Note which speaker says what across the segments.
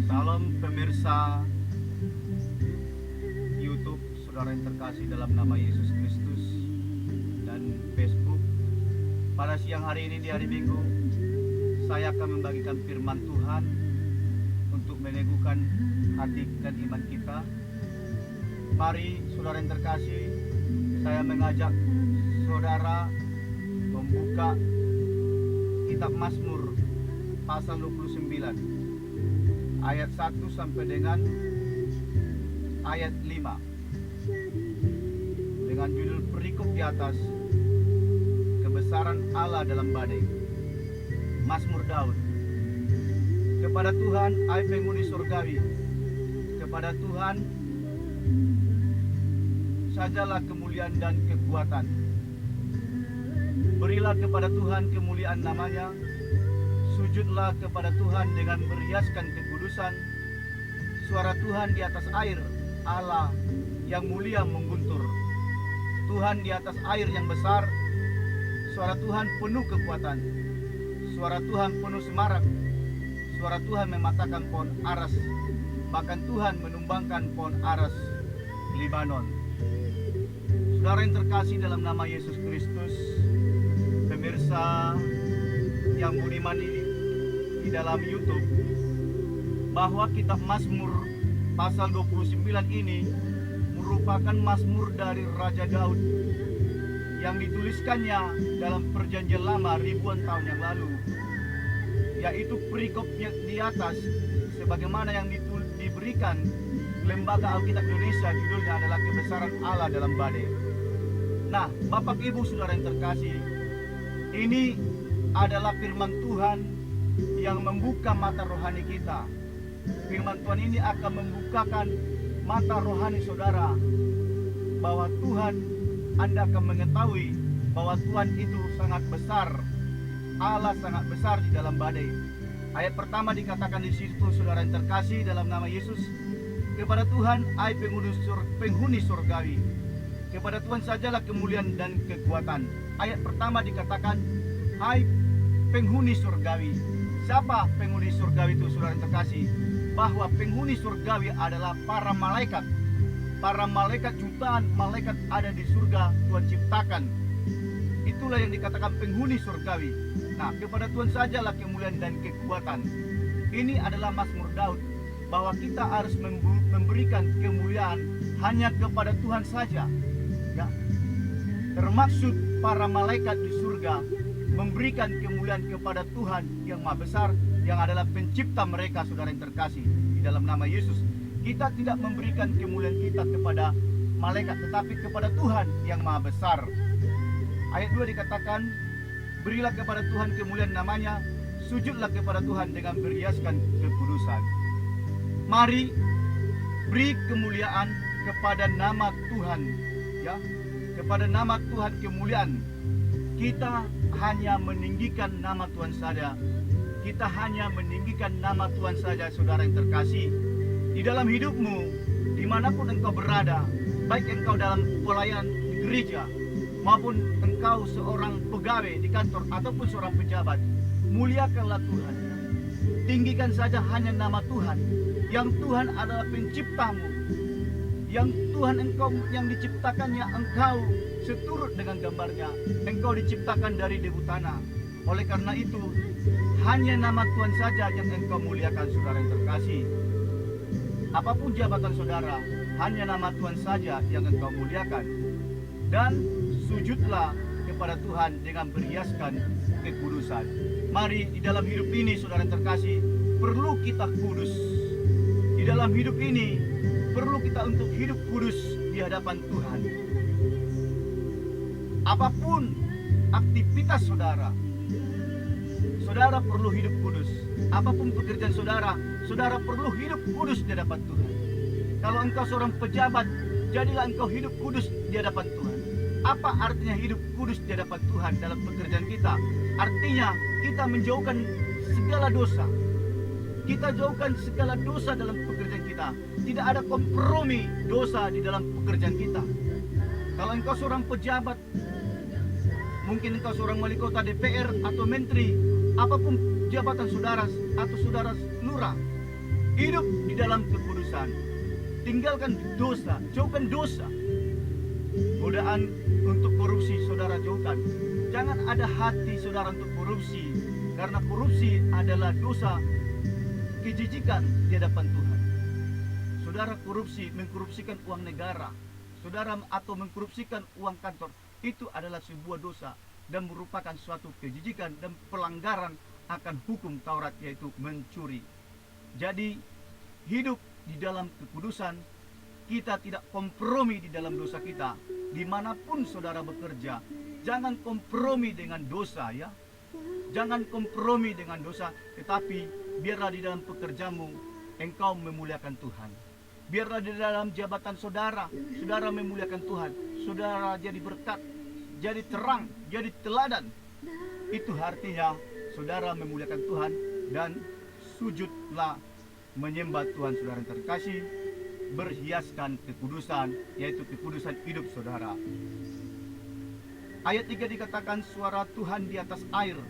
Speaker 1: Salam pemirsa YouTube, saudara yang terkasih dalam nama Yesus Kristus, dan Facebook. Pada siang hari ini di hari Minggu, saya akan membagikan firman Tuhan untuk meneguhkan hati dan iman kita. Mari saudara yang terkasih, saya mengajak saudara membuka kitab Mazmur pasal 29 ayat 1 sampai dengan ayat 5 dengan judul perikop di atas, kebesaran Allah dalam badai. Mazmur Daud. Kepada Tuhan, hai penghuni surgawi, kepada Tuhan sajalah kemuliaan dan kekuatan. Berilah kepada Tuhan kemuliaan namanya, sujudlah kepada Tuhan dengan berhiaskan kekudusan. Suara Tuhan di atas air, Allah yang mulia mengguntur. Tuhan di atas air yang besar, suara Tuhan penuh kekuatan. Suara Tuhan penuh semarak, suara Tuhan mematahkan pohon aras, bahkan Tuhan menumbangkan pohon aras Libanon. Saudara yang terkasih dalam nama Yesus Kristus, pemirsa yang budiman ini di dalam YouTube, bahwa kitab Mazmur pasal 29 ini merupakan Mazmur dari Raja Daud yang dituliskannya dalam perjanjian lama ribuan tahun yang lalu, yaitu perikopnya di atas sebagaimana yang diberikan Lembaga Alkitab Indonesia. Judulnya adalah Kebesaran Allah dalam Badai. Nah, Bapak Ibu saudara yang terkasih, ini adalah firman Tuhan yang membuka mata rohani kita. Firman Tuhan ini akan membukakan mata rohani saudara, bahwa Tuhan, Anda akan mengetahui bahwa Tuhan itu sangat besar. Allah sangat besar di dalam badai. Ayat pertama dikatakan di situ, saudara yang terkasih dalam nama Yesus, kepada Tuhan, hai penghuni surgawi, kepada Tuhan sajalah kemuliaan dan kekuatan. Ayat pertama dikatakan, hai penghuni surgawi. Siapa penghuni surgawi itu, saudara yang terkasih? Bahwa penghuni surgawi adalah para malaikat. Para malaikat, jutaan malaikat ada di surga Tuhan ciptakan. Itulah yang dikatakan penghuni surgawi. Nah, kepada Tuhan sajalah kemuliaan dan kekuatan. Ini adalah Mazmur Daud, bahwa kita harus memberikan kemuliaan hanya kepada Tuhan saja. Ya. Termaksud para malaikat di surga memberikan kemuliaan kepada Tuhan yang Maha Besar, yang adalah pencipta mereka, saudara yang terkasih di dalam nama Yesus. Kita tidak memberikan kemuliaan kita kepada malaikat, tetapi kepada Tuhan yang Maha Besar. Ayat 2 dikatakan, berilah kepada Tuhan kemuliaan namanya, sujudlah kepada Tuhan dengan berhiaskan kekudusan. Mari beri kemuliaan kepada nama Tuhan, ya, kepada nama Tuhan kemuliaan. Kita hanya meninggikan nama Tuhan saja. Kita hanya meninggikan nama Tuhan saja, saudara yang terkasih. Di dalam hidupmu, dimanapun engkau berada, baik engkau dalam pelayanan di gereja, maupun engkau seorang pegawai di kantor ataupun seorang pejabat, muliakanlah Tuhan. Tinggikan saja hanya nama Tuhan, yang Tuhan adalah penciptamu, yang Tuhan engkau yang diciptakannya engkau seturut dengan gambarnya. Engkau diciptakan dari debu tanah. Oleh karena itu, hanya nama Tuhan saja yang engkau muliakan, saudara yang terkasih. Apapun jabatan saudara, hanya nama Tuhan saja yang engkau muliakan. Dan sujudlah kepada Tuhan dengan berhiaskan kekudusan. Mari, di dalam hidup ini, saudara yang terkasih, perlu kita kudus. Di dalam hidup ini perlu kita untuk hidup kudus di hadapan Tuhan. Apapun aktivitas saudara, saudara perlu hidup kudus. Apapun pekerjaan saudara, saudara perlu hidup kudus di hadapan Tuhan. Kalau engkau seorang pejabat, jadilah engkau hidup kudus di hadapan Tuhan. Apa artinya hidup kudus di hadapan Tuhan dalam pekerjaan kita? Artinya kita menjauhkan segala dosa. Kita jauhkan segala dosa dalam pekerjaan kita. Tidak ada kompromi dosa di dalam pekerjaan kita. Kalau engkau seorang pejabat, mungkin engkau seorang wali kota, DPR atau menteri, apapun jabatan saudara atau saudara lurah, hidup di dalam kekudusan. Tinggalkan dosa, jauhkan dosa. Godaan untuk korupsi saudara jauhkan. Jangan ada hati saudara untuk korupsi, karena korupsi adalah dosa kejijikan di hadapan Tuhan. Saudara korupsi, mengkorupsikan uang negara, saudara atau mengkorupsikan uang kantor, itu adalah sebuah dosa dan merupakan suatu kejijikan dan pelanggaran akan hukum Taurat, yaitu mencuri. Jadi hidup di dalam kekudusan, kita tidak kompromi di dalam dosa kita. Dimanapun saudara bekerja, jangan kompromi dengan dosa ya. Jangan kompromi dengan dosa, tetapi biarlah di dalam pekerjamu engkau memuliakan Tuhan. Biarlah di dalam jabatan saudara, saudara memuliakan Tuhan. Saudara jadi berkat, jadi terang, jadi teladan. Itu artinya saudara memuliakan Tuhan dan sujudlah menyembah Tuhan saudara yang terkasih, berhiaskan kekudusan, yaitu kekudusan hidup saudara. Ayat 3 dikatakan suara Tuhan di atas air.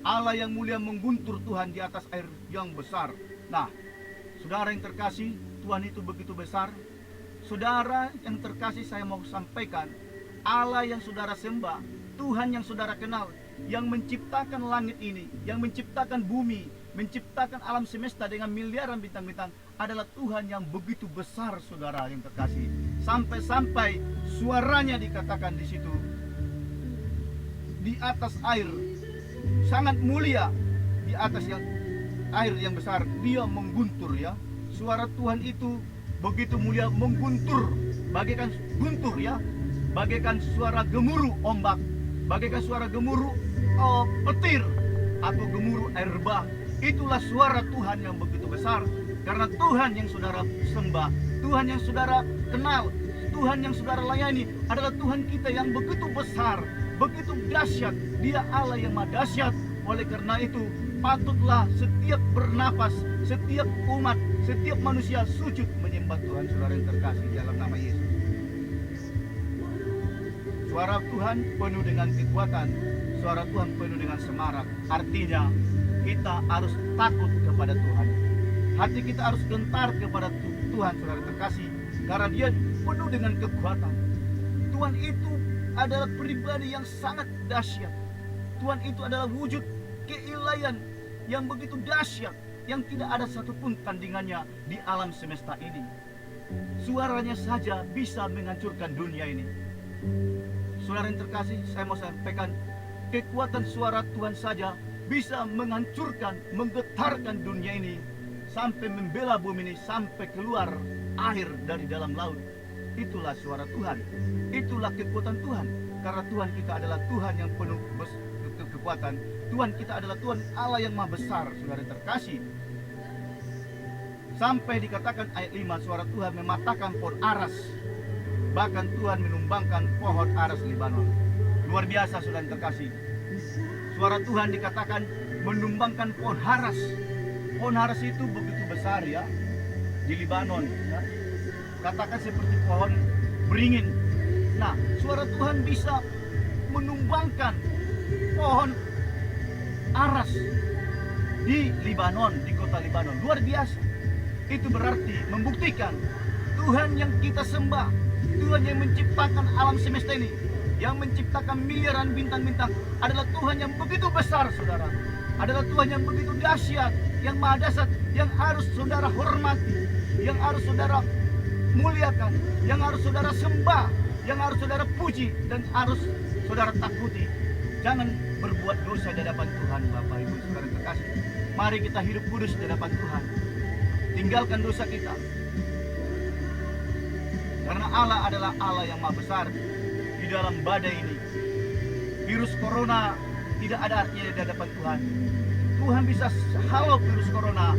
Speaker 1: Allah yang mulia mengguntur Tuhan di atas air yang besar. Nah, saudara yang terkasih, Tuhan itu begitu besar. Saudara yang terkasih, saya mau sampaikan, Allah yang saudara sembah, Tuhan yang saudara kenal, yang menciptakan langit ini, yang menciptakan bumi, menciptakan alam semesta dengan miliaran bintang-bintang, adalah Tuhan yang begitu besar saudara yang terkasih. Sampai-sampai suaranya dikatakan di situ, di atas air, sangat mulia, di atas yang air yang besar, dia mengguntur ya. Suara Tuhan itu begitu mulia, mengguntur, bagaikan guntur ya, bagaikan suara gemuruh ombak, bagaikan suara gemuruh petir atau gemuruh air bah. Itulah suara Tuhan yang begitu besar. Karena Tuhan yang saudara sembah, Tuhan yang saudara kenal, Tuhan yang saudara layani adalah Tuhan kita yang begitu besar, begitu dahsyat. Dia Allah yang maha dahsyat. Oleh karena itu patutlah setiap bernapas, setiap umat, setiap manusia sujud menyembah Tuhan saudara yang terkasih dalam nama Yesus. Suara Tuhan penuh dengan kekuatan, suara Tuhan penuh dengan semarak. Artinya kita harus takut kepada Tuhan. Hati kita harus gentar kepada Tuhan saudara terkasih, karena dia penuh dengan kekuatan. Tuhan itu adalah pribadi yang sangat dahsyat. Tuhan itu adalah wujud keilahian yang begitu dahsyat, yang tidak ada satupun tandingannya di alam semesta ini. Suaranya saja bisa menghancurkan dunia ini. Saudara yang terkasih, saya mau sampaikan, kekuatan suara Tuhan saja bisa menghancurkan, menggetarkan dunia ini, sampai membela bumi ini, sampai keluar air dari dalam laut. Itulah suara Tuhan, itulah kekuatan Tuhan. Karena Tuhan kita adalah Tuhan yang penuh kekuatan. Tuhan kita adalah Tuhan Allah yang maha besar, saudara terkasih. Sampai dikatakan ayat 5, suara Tuhan mematahkan pohon aras. Bahkan Tuhan menumbangkan pohon aras Libanon. Luar biasa saudara terkasih. Suara Tuhan dikatakan menumbangkan pohon haras. Pohon haras itu begitu besar ya, di Libanon ya. Katakan seperti pohon beringin. Nah, suara Tuhan bisa menumbangkan pohon aras di Libanon, di kota Libanon. Luar biasa. Itu berarti membuktikan Tuhan yang kita sembah, Tuhan yang menciptakan alam semesta ini, yang menciptakan miliaran bintang-bintang, adalah Tuhan yang begitu besar saudara. Adalah Tuhan yang begitu dahsyat, yang maha dahsyat, yang harus saudara hormati, yang harus saudara muliakan, yang harus saudara sembah, yang harus saudara puji, dan harus saudara takuti. Jangan berbuat dosa di hadapan Tuhan, Bapak Ibu saudara terkasih. Mari kita hidup kudus di hadapan Tuhan. Tinggalkan dosa kita. Karena Allah adalah Allah yang maha besar. Di dalam badai ini, virus corona tidak ada artinya di hadapan Tuhan. Tuhan bisa halau virus corona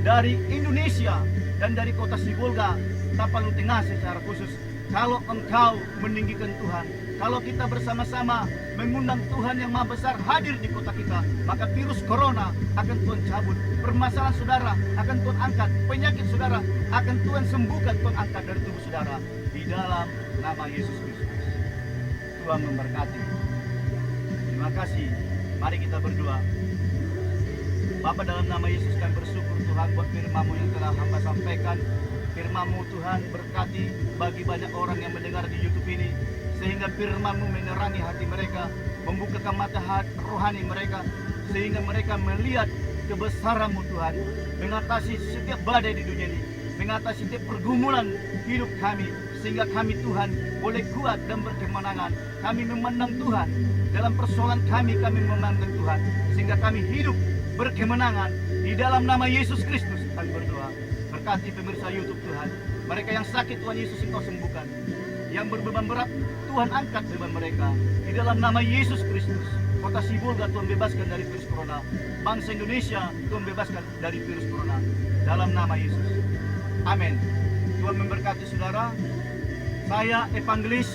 Speaker 1: dari Indonesia dan dari kota Sibolga, Tapanuli Tengah secara khusus. Kalau engkau meninggikan Tuhan, kalau kita bersama-sama mengundang Tuhan yang maha besar hadir di kota kita, maka virus corona akan Tuhan cabut. Permasalahan saudara akan Tuhan angkat. Penyakit saudara akan Tuhan sembuhkan, Tuhan angkat dari tubuh saudara. Di dalam nama Yesus Kristus. Tuhan memberkati. Terima kasih. Mari kita berdoa. Bapa, dalam nama Yesus kami bersyukur Tuhan buat firman-Mu yang telah hamba sampaikan. Firman-Mu Tuhan berkati bagi banyak orang yang mendengar di YouTube ini, sehingga firman-Mu menerangi hati mereka, membukakan mata hati rohani mereka, sehingga mereka melihat kebesaran-Mu Tuhan, mengatasi setiap badai di dunia ini, mengatasi setiap pergumulan hidup kami, sehingga kami Tuhan boleh kuat dan berkemenangan. Kami memandang Tuhan dalam persoalan kami memandang Tuhan, sehingga kami hidup berkemenangan. Di dalam nama Yesus Kristus kami berdoa. Berkati pemirsa YouTube Tuhan, mereka yang sakit Tuhan Yesus Engkau sembuhkan, yang berbeban berat Tuhan angkat beban mereka. Di dalam nama Yesus Kristus, Kota Sibolga Tuhan bebaskan dari virus corona, bangsa Indonesia Tuhan bebaskan dari virus corona, dalam nama Yesus. Amin. Tuhan memberkati saudara. Saya Evangelis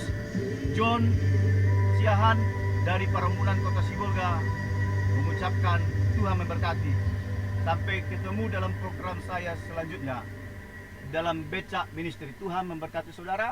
Speaker 1: John Siahan dari Parambunan Kota Sibolga mengucapkan Tuhan memberkati. Sampai ketemu dalam program saya selanjutnya dalam Becak Ministry. Tuhan memberkati saudara.